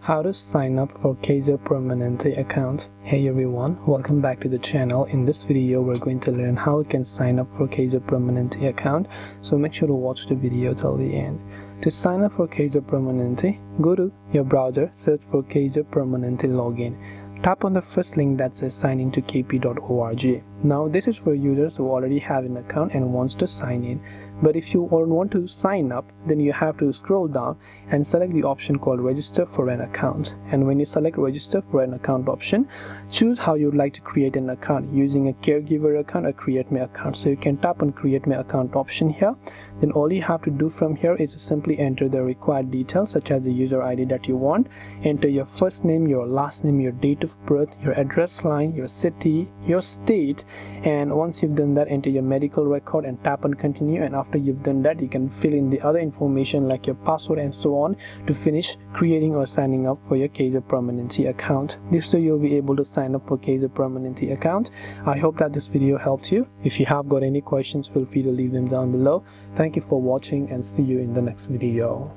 How to sign up for Kaiser Permanente account. Hey everyone, welcome back to the channel. In this video we're going to learn how you can sign up for Kaiser Permanente account, so make sure to watch the video till the end. To sign up for Kaiser Permanente, go to your browser, search for Kaiser Permanente login. Tap on the first link that says sign in to kp.org. Now this is for users who already have an account and wants to sign in. But if you want to sign up, then you have to scroll down and select the option called register for an account. And when you select register for an account option, choose how you'd like to create an account, using a caregiver account or create my account. So you can tap on create my account option here. Then all you have to do from here is to simply enter the required details such as the user ID that you want. Enter your first name, your last name, your date of birth, your address line, your city, your state, and once you've done that, enter your medical record and tap on continue. And after you've done that, you can fill in the other information like your password and so on to finish creating or signing up for your Kaiser Permanente account. This way you'll be able to sign up for Kaiser Permanente account. I hope that this video helped you. If you have got any questions, feel free to leave them down below. Thank you for watching and see you in the next video.